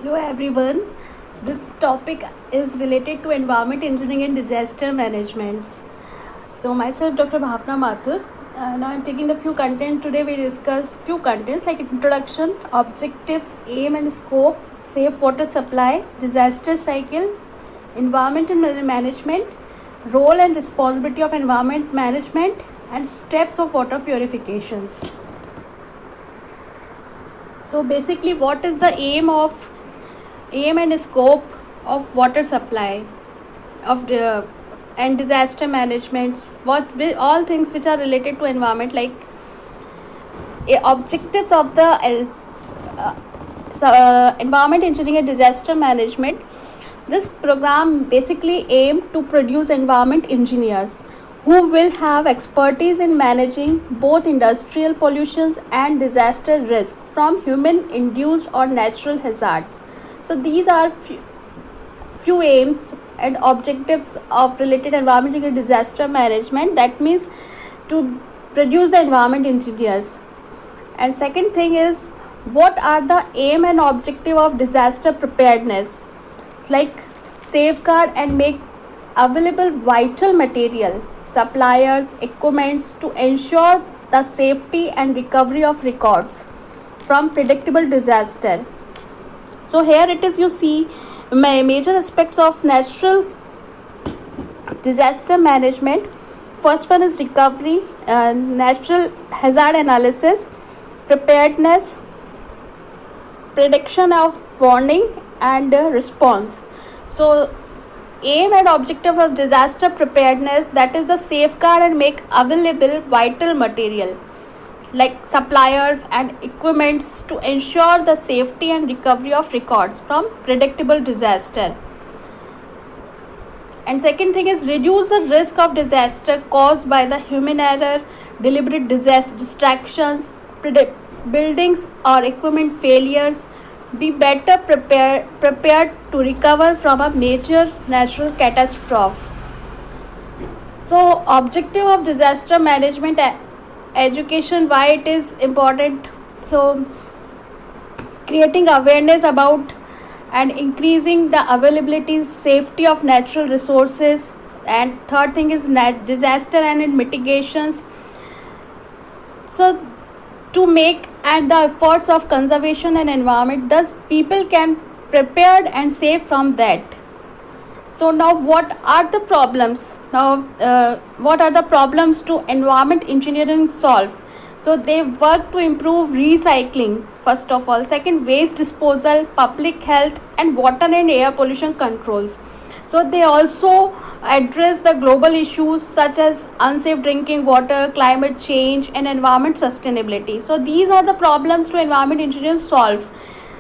Hello everyone. This topic is related to environment engineering and disaster management. So myself Dr. Bhavna Mathur. Now I'm taking the few content. Today we discuss few contents like introduction, objectives, aim and scope, safe water supply, disaster cycle, environmental management, role and responsibility of environment management, and steps of water purifications. So basically, what is the aim and scope of water supply of the and disaster management? All things which are related to environment, like objectives of the environment engineering and disaster management. This program basically aimed to produce environment engineers who will have expertise in managing both industrial pollutions and disaster risk from human induced or natural hazards. So these are few aims and objectives of related environment and disaster management. That means to produce the environment engineers. And second thing is, what are the aim and objective of disaster preparedness? Like safeguard and make available vital material, suppliers, equipments to ensure the safety and recovery of records from predictable disaster. So here it is, you see major aspects of natural disaster management. First one is recovery, natural hazard analysis, preparedness, prediction of warning, and response. So aim and objective of disaster preparedness, that is the safeguard and make available vital material like suppliers and equipments to ensure the safety and recovery of records from predictable disaster. And second thing is reduce the risk of disaster caused by the human error, deliberate distractions, buildings or equipment failures. Be better prepared to recover from a major natural catastrophe. So objective of disaster management education, why it is important? So creating awareness about and increasing the availability, safety of natural resources. And third thing is disaster and mitigations. So to make and the efforts of conservation and environment, thus people can prepared and safe from that. So now what are the problems? What are the problems to environment engineering solve? So they work to improve recycling first of all, second waste disposal, public health, and water and air pollution controls. So they also address the global issues such as unsafe drinking water, climate change, and environment sustainability. So these are the problems to environment engineering solve.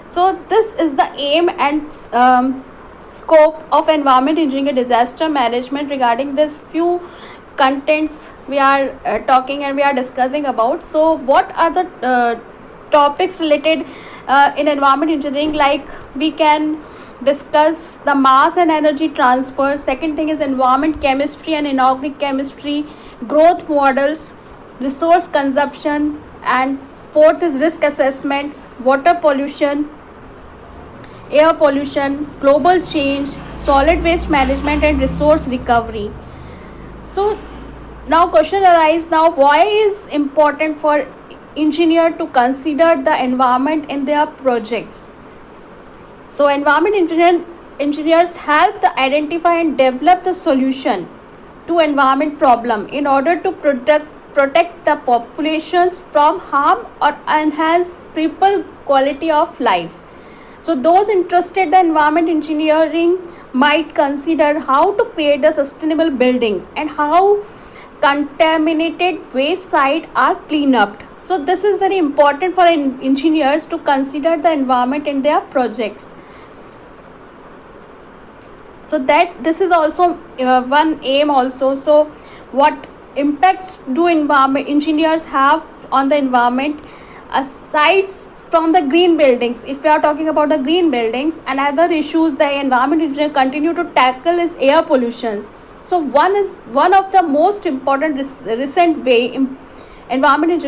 So this is the aim and scope of environment engineering and disaster management. Regarding this few contents we are talking and we are discussing about. So what are the topics related in environment engineering? Like we can discuss the mass and energy transfer. Second thing is environment chemistry and inorganic chemistry, growth models, resource consumption, and fourth is risk assessments, water pollution, air pollution, global change, solid waste management, and resource recovery. So now question arises, now why is important for engineer to consider the environment in their projects? So environment engineers help to identify and develop the solution to environment problem in order to protect the populations from harm or enhance people quality of life. So those interested in environment engineering might consider how to create the sustainable buildings and how contaminated waste sites are cleaned up. So this is very important for engineers to consider the environment in their projects. So that this is also one aim also. So what impacts do environment engineers have on the environment aside from the green buildings? If we are talking about the green buildings, another issues the environment engineer continue to tackle is air pollution. So one of the most important recent way environment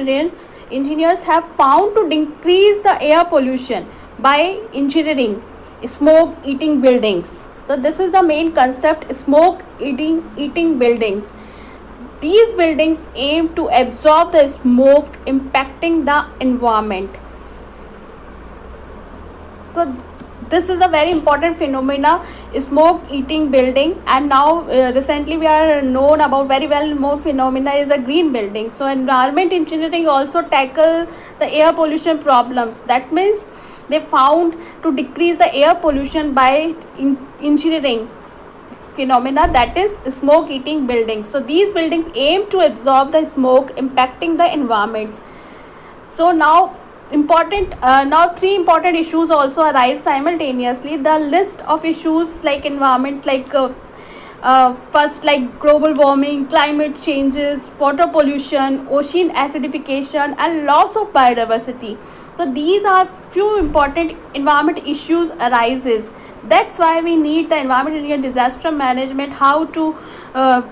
engineers have found to decrease the air pollution by engineering smoke eating buildings. So this is the main concept, smoke eating buildings. These buildings aim to absorb the smoke impacting the environment. So this is a very important phenomena, smoke eating building. And now recently we are known about very well known phenomena is a green building. So environment engineering also tackle the air pollution problems. That means they found to decrease the air pollution by engineering phenomena, that is smoke eating buildings. So these buildings aim to absorb the smoke impacting the environments. So now three important issues also arise simultaneously. The list of issues like environment, like first, like global warming, climate changes, water pollution, ocean acidification, and loss of biodiversity. So these are few important environment issues arises. That's why we need the environment in disaster management, how to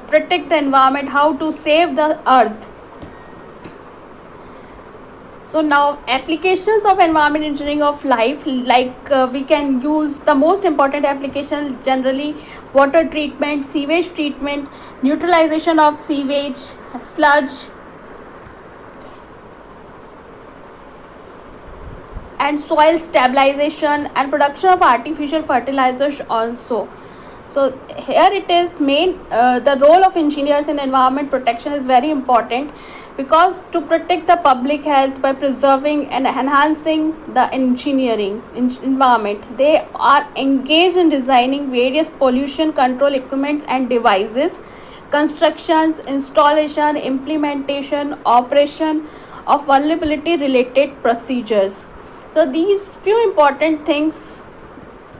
protect the environment, how to save the earth. So now applications of environment engineering of life, like we can use the most important application generally water treatment, sewage treatment, neutralization of sewage, sludge, and soil stabilization and production of artificial fertilizers also. So here it is main the role of engineers in environment protection is very important, because to protect the public health by preserving and enhancing the engineering environment, they are engaged in designing various pollution control equipments and devices, constructions, installation, implementation, operation of vulnerability related procedures. So these few important things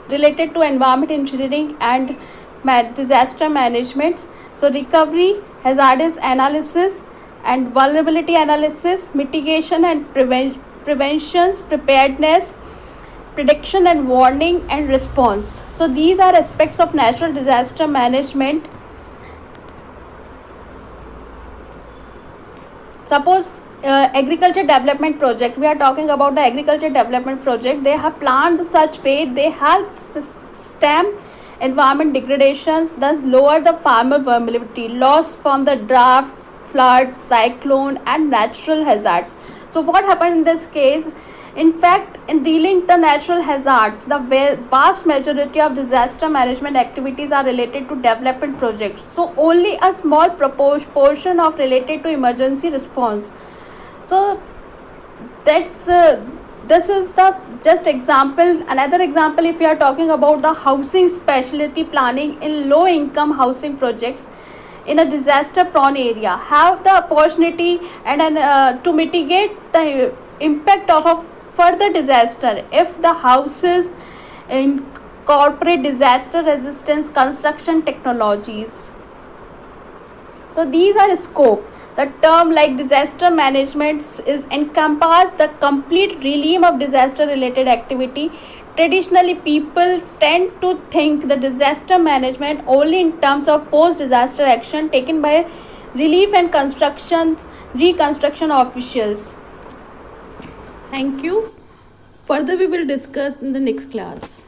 related to environment engineering and disaster management. So recovery, hazardous analysis and vulnerability analysis, mitigation and preventions, preparedness, prediction and warning and response. So these are aspects of natural disaster management. Suppose agriculture development project, we are talking about the agriculture development project. They have planned such way they help stem environment degradations, thus lower the farmer vulnerability, loss from the drought, floods, cyclone and natural hazards. So what happened in this case? In fact, in dealing the natural hazards, the vast majority of disaster management activities are related to development projects. So only a small portion of related to emergency response. So that's this is the just example. Another example, if you are talking about the housing specialty planning in low income housing projects in a disaster prone area, have the opportunity and to mitigate the impact of a further disaster if the houses incorporate disaster resistance construction technologies. So these are scope. The term like disaster management is encompass the complete realm of disaster related activity. Traditionally, people tend to think the disaster management only in terms of post-disaster action taken by relief and reconstruction officials. Thank you. Further we will discuss in the next class.